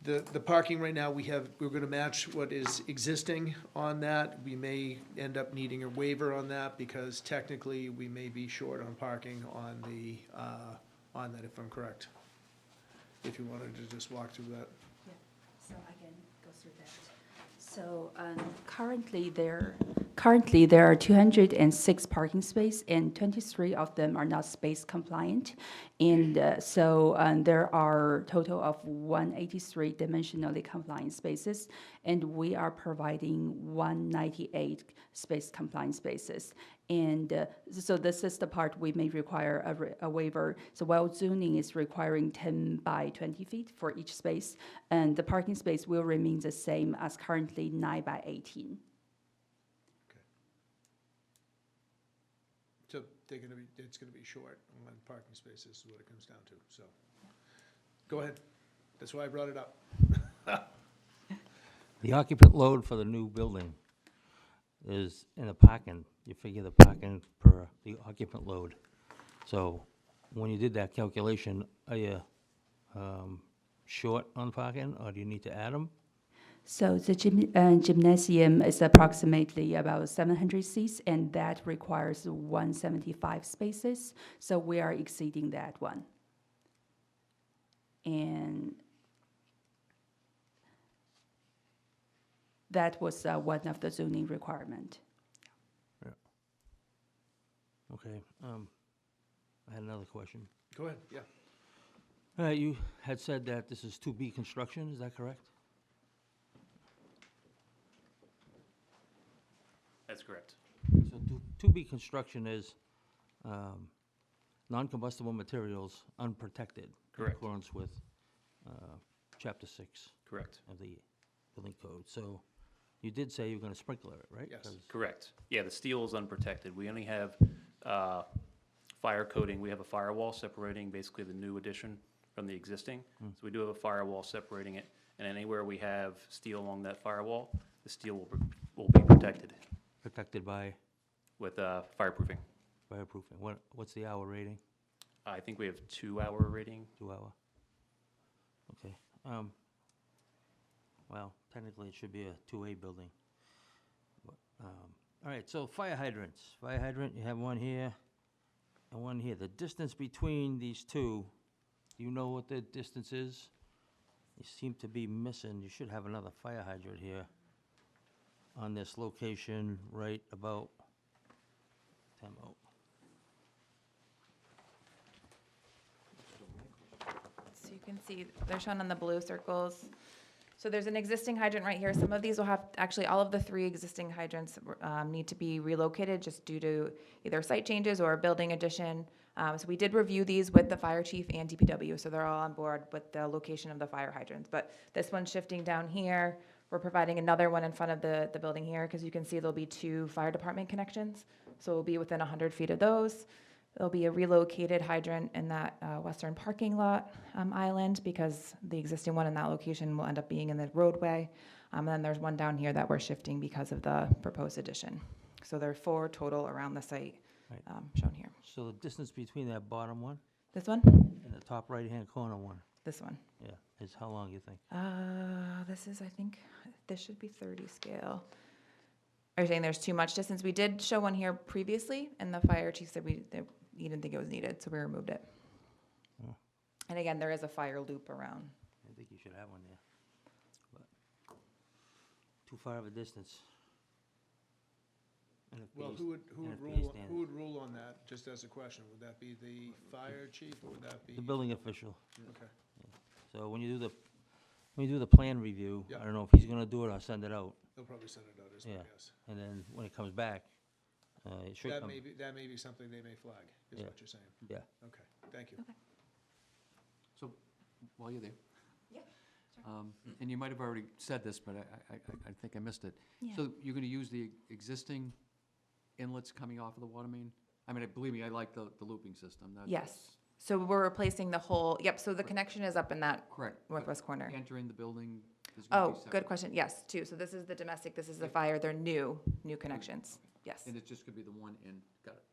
the parking right now, we're gonna match what is existing on that. We may end up needing a waiver on that, because technically, we may be short on parking on that, if I'm correct. If you wanted to just walk through that. So I can go through that. So currently there are 206 parking space, and 23 of them are not space compliant. And there are total of 183 dimensionally compliant spaces, and we are providing 198 space compliant spaces. And so this is the part we may require a waiver. So while zoning is requiring 10 by 20 feet for each space, and the parking space will remain the same as currently 9 by 18. So it's gonna be short on parking spaces, is what it comes down to, so. Go ahead. That's why I brought it up. The occupant load for the new building is in the parking. You figure the parking per the occupant load. So when you did that calculation, are you short on parking, or do you need to add them? So the gymnasium is approximately about 700 seats, and that requires 175 spaces. So we are exceeding that one. And that was one of the zoning requirement. Okay, I had another question. Go ahead, yeah. You had said that this is to-be construction, is that correct? That's correct. So to-be construction is non-combustible materials unprotected. Correct. In accordance with Chapter 6 Correct. of the building code. So you did say you were gonna sprinkler it, right? Yes. 'Cause- Correct. Yeah, the steel is unprotected. We only have fire coating. We have a firewall separating basically the new addition from the existing. So we do have a firewall separating it, and anywhere we have steel along that firewall, the steel will be protected Protected by with fireproofing. fireproofing. What's the hour rating? I think we have 2-hour rating. 2 hour? Okay. Well, technically, it should be a 2A building. But, all right, so fire hydrants. Fire hydrant, you have one here and one here. The distance between these two, do you know what the distance is? You seem to be missing, you should have another fire hydrant here on this location right about, time out. So you can see, they're shown on the blue circles. So there's an existing hydrant right here. Some of these will have, actually, all of the 3 existing hydrants need to be relocated just due to either site changes or a building addition. So we did review these with the fire chief and DPW, so they're all on board with the location of the fire hydrants. But this one's shifting down here. We're providing another one in front of the building here, because you can see there'll be 2 fire department connections. So we'll be within 100 feet of those. There'll be a relocated hydrant in that western parking lot island, because the existing one in that location will end up being in the roadway. And then there's one down here that we're shifting because of the proposed addition. So there are 4 total around the site Right. shown here. So the distance between that bottom one This one? and the top right-hand corner one, This one. yeah, is how long you think? This is, I think, this should be 30 scale. Are you saying there's too much distance? We did show one here previously, and the fire chief said that he didn't think it was needed, so we removed it. Oh. And again, there is a fire loop around. I think you should have one there. But too far of a distance. And if Well, BA's who would standard. rule on that, just as a question? Would that be the fire chief, or would that be? The building official. Okay. So when you do the plan review, Yeah. I don't know if he's gonna do it or send it out. They'll probably send it out, is my Yeah. guess. And then when it comes back, it should That come. may be something they may flag, is Yeah. what you're saying. Yeah. Okay, thank you. So, while you're there. Yeah. And you might have already said this, but I think I missed it. Yeah. So you're gonna use the existing inlets coming off of the water main? I mean, believe me, I like the looping system. Yes. So we're replacing the whole, yep, so the connection is up in that Correct. northwest corner. Entering the building is gonna be Oh, separate. good question. Yes, too. So this is the domestic, this is the fire. They're new connections. Yes. And it's just gonna be the one in, got it.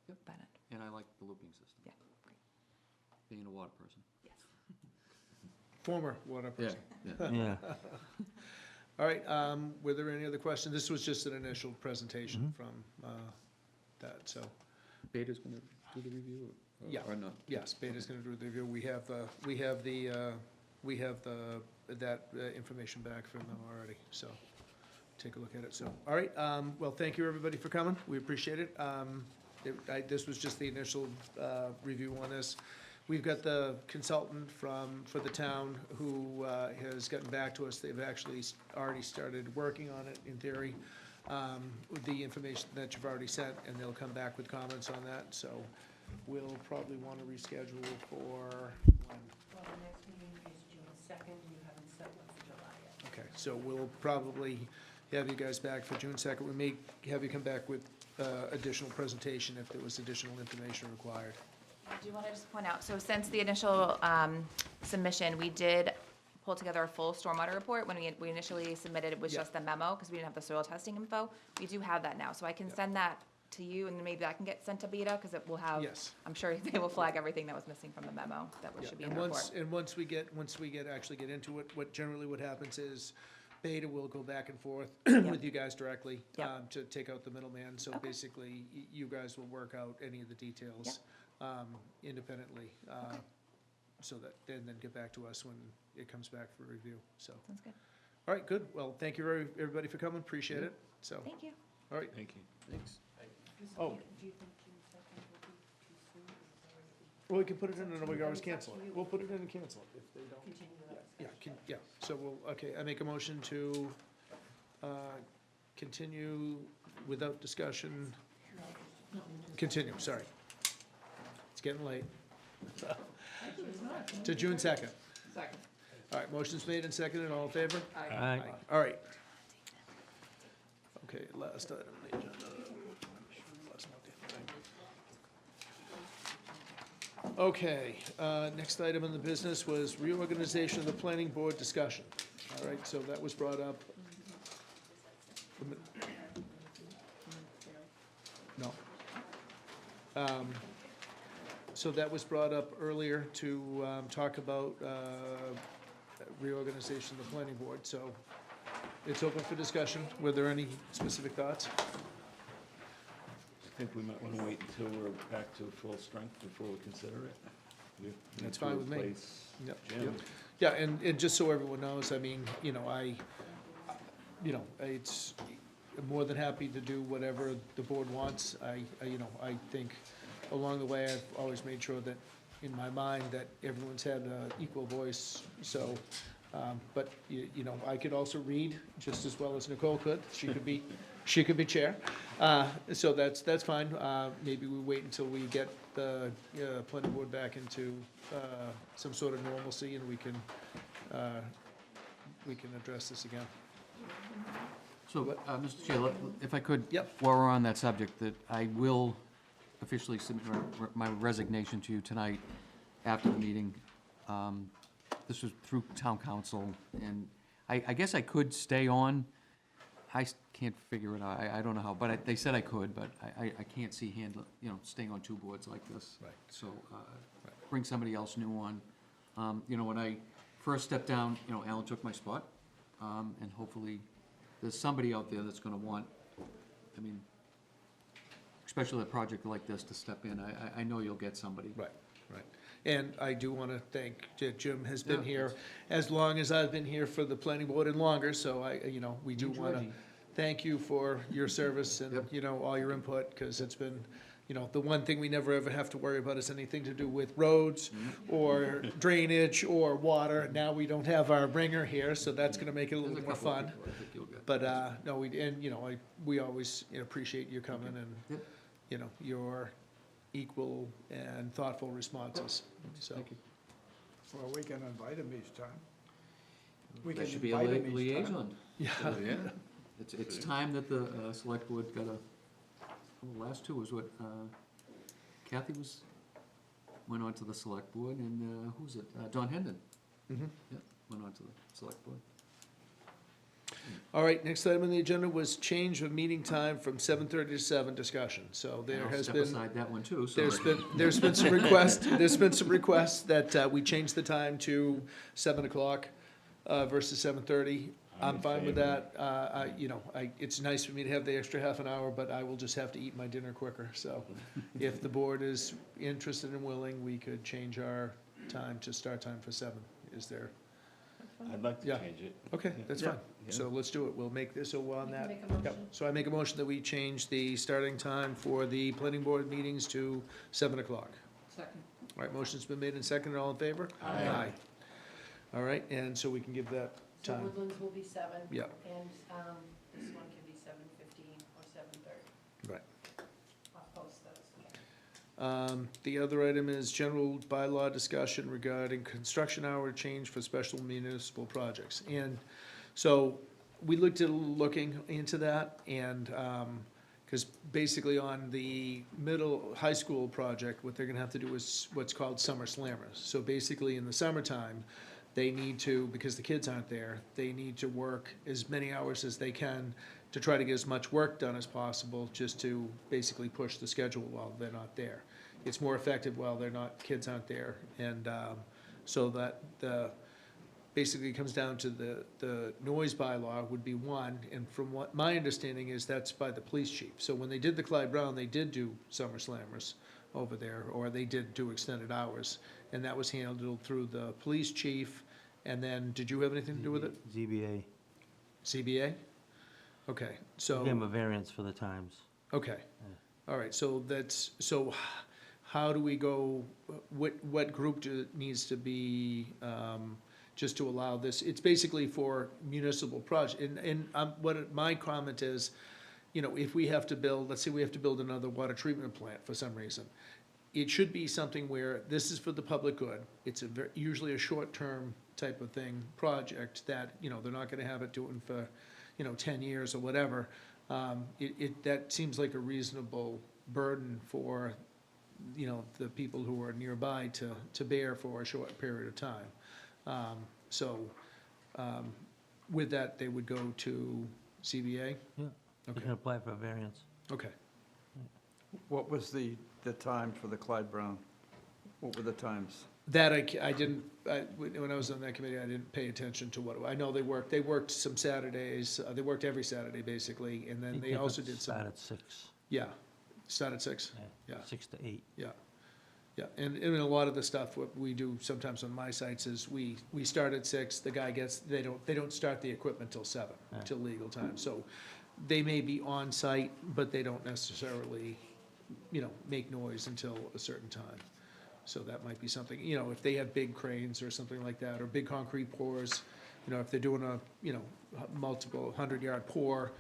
Yep, got it. And I like the looping system. Yeah, great. Being a water person. Yes. Former water person. Yeah. All right, were there any other questions? This was just an initial presentation from that, so, Beta's gonna do the review Yeah. or not? yes, Beta's gonna do the review. We have that information back from them already, so take a look at it. So, all right, well, thank you, everybody, for coming. We appreciate it. This was just the initial review on this. We've got the consultant for the town who has gotten back to us. They've actually already started working on it, in theory, with the information that you've already sent, and they'll come back with comments on that. So we'll probably want to reschedule for when? Well, the next meeting is June 2nd, you haven't set one for July yet. Okay, so we'll probably have you guys back for June 2nd. We may have you come back with additional presentation if there was additional information required. I do want to just point out, so since the initial submission, we did pull together a full stormwater report. When we initially submitted, it was Yeah. just the memo, because we didn't have the soil testing info. We do have that now, so I can send that to you, and then maybe that can get sent to Beta, because it will have, Yes. I'm sure they will flag everything that was missing from the memo that Yeah, should be in and the once, report. and once we actually get into it, what happens is Beta will go back and forth with you guys directly Yep. to take out the middleman. So Okay. basically, you guys will work out any of the details independently, so that, and then get back to us when it comes back for review, so. Sounds good. All right, good. Well, thank you, everybody, for coming. Appreciate it, so. Thank you. All right, Thank you. thanks. Oh. Oh. Do you think June 2nd will be too soon? Is there already Well, we can put it in and we can always cancel it. We'll put it in and cancel it if they don't. continue that Yeah, discussion? yeah, so we'll, okay, I make a motion to continue without discussion. Continue, sorry. It's getting late. To June 2nd. Second. All right, motion's made and seconded, all in favor? Aye. All right. Okay, last item on the agenda. Okay, next item on the business was reorganization of the planning board discussion. All right, so that was brought up. No. So that was brought up earlier to talk about reorganization of the planning board, so it's open for discussion. Were there any specific thoughts? I think we might want to wait until we're back to full strength before we consider it. We need That's to fine with me. replace Yep, Jim. yep. Yeah, and just so everyone knows, I mean, it's, I'm more than happy to do whatever the board wants. I think along the way, I've always made sure that, in my mind, that everyone's had an equal voice, so, but, I could also read just as well as Nicole could. She could be chair. So that's fine. Maybe we wait until we get the planning board back into some sort of normalcy, and we can address this again. So, Mr. Chair, if I could. Yep. While we're on that subject, that I will officially submit my resignation to you tonight after the meeting. This was through town council, and I guess I could stay on. I can't figure it out. I don't know how, but they said I could, but I can't see staying on two boards like this. Right. So, bring somebody else new on. When I first stepped down, Alan took my spot, and hopefully there's somebody out there that's gonna want, especially a project like this, to step in. I know you'll get somebody. Right. And I do want to thank, Jim has been Yeah, here as long as I've been here for the planning board and longer, so we do Huge want to Reggie. thank you for your service and, all your input, because it's been, the one thing we never ever have to worry about is anything to do with roads or drainage or water. Now we don't have our ringer here, so that's going to make it a There's little more couple of fun. people I think you'll get. But, no, we always appreciate you coming and, Yep. your equal and thoughtful responses, so. Thank you. Well, we can invite him each time. We There can should be a invite him each time. liaison. Yeah. Yeah. It's time that the select board got a, well, the last two was what, Kathy went on to the select board, and who's it? Don Hendon. Mhm. Yeah, went on to the select board. All right, next item on the agenda was change of meeting time from 7:30 to 7 discussion. So And there I'll has step been, aside that one too, so. there's been some requests that we change the time to 7 o'clock versus 7:30. I'm in fine with favor. that. It's nice for me to have the extra half an hour, but I will just have to eat my dinner quicker. So if the board is interested and willing, we could change our time to start time for 7. Is there? I'd like to Yeah. change it. Okay, that's Yeah. fine. So let's do it. We'll make this, so on You that. can make a motion. Yep. So I make a motion that we change the starting time for the planning board meetings to 7 o'clock. Second. All right, motion's been made and seconded. All in favor? Aye. All right, and so we can give that So time. Woodlands will be 7. Yep. And this one can be 7:15 or 7:30. Right. I'll post those. The other item is general bylaw discussion regarding construction hour change for special municipal projects. And so we looking into that, and, because basically on the high school project, what they're gonna have to do is what's called summer slammers. So basically in the summertime, they need to, because the kids aren't there, they need to work as many hours as they can to try to get as much work done as possible, just to basically push the schedule while they're not there. It's more effective while kids aren't there, and so that basically comes down to the noise bylaw would be one, and from what my understanding is, that's by the police chief. So when they did the Clyde Brown, they did do summer slammers over there, or they did do extended hours, and that was handled through the police chief. And then, did you have anything to do with it? ZBA. CBA? Okay, so. Give them a variance for the times. Okay, all right, so how do we go, what group needs to be, just to allow this? It's basically for municipal project, and my comment is, if we have to build, let's say we have to build another water treatment plant for some reason, it should be something where this is for the public good. It's usually a short-term type of thing, project that, they're not gonna have it doing for, 10 years or whatever. That seems like a reasonable burden for, the people who are nearby to bear for a short period of time. With that, they would go to CBA? Yeah. You Okay, can apply for a variance. okay. What was the time for the Clyde Brown? What were the times? That I didn't, when I was on that committee, I didn't pay attention to I know they worked some Saturdays, they worked every Saturday, basically, and then they also did some. Start at 6. Yeah, start at 6, Yeah. 6 to 8. yeah. And a lot of the stuff, what we do sometimes on my sites is we start at 6, the guy they don't start the equipment till 7, Right. till legal time. So they may be on site, but they don't necessarily, make noise until a certain time. So that might be something, if they have big cranes or something like that, or big concrete pours, if they're doing a, multiple 100-yard pour,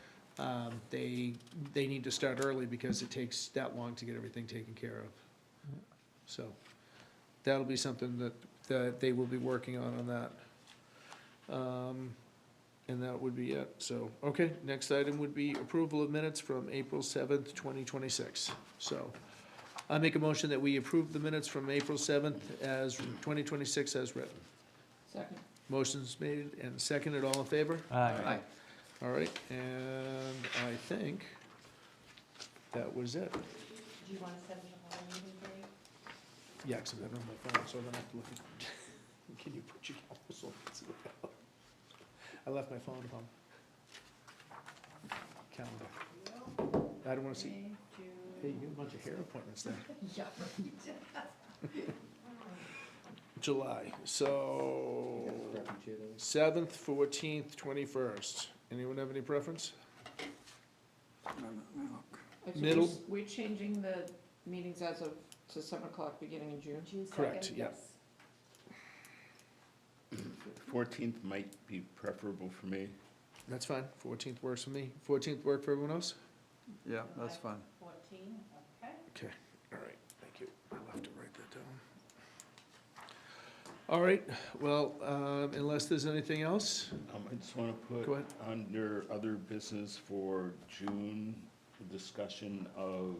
they need to start early because it takes that long to get everything taken care of. So that'll be something that they will be working on that. And that would be it. So, okay, next item would be approval of minutes from April 7th, 2026. So I make a motion that we approve the minutes from April 7th as 2026 as written. Second. Motion's made and seconded. All in favor? Aye. All right, and I think that was it. Do you want to set it up on a meeting date? Yeah, because I don't have my phone, so I'm gonna have to look at, can you put your calendar? I left my phone at home. Calendar. I don't wanna see, May, hey, June. you got a bunch of hair appointments there. Yeah. July, so 7th, 14th, 21st. Anyone have any preference? Middle. We're changing the meetings to 7 o'clock beginning in June. June 2nd? Correct, yeah. Yes. 14th might be preferable for me. That's fine, 14th works for me. 14th work for everyone else? Yeah, that's fine. 14, okay. Okay, all right, thank you. I'll have to write that All right, well, unless there's anything else, I just want to Go put ahead. under other business for June, the discussion of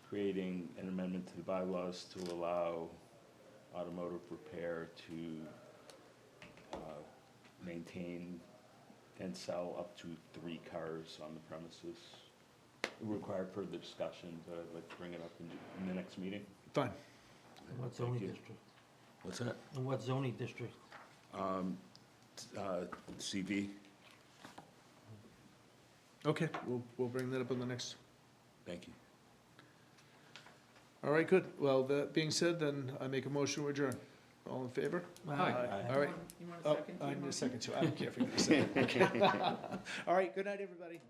creating an amendment to the bylaws to allow automotive repair to maintain and sell up to 3 cars on the premises. It required further discussion, but I'd like to bring it up in the next meeting. fine. What Thank zoning you. district? What's that? In what zoning district? CV. Okay, we'll bring that up on the next. Thank you. All right, good. Well, that being said, then I make a motion to adjourn. All in favor? Aye. All right. You want a Oh, second? to I your need a motion? second too. I don't care if you need a second. Okay. All right, good night, everybody.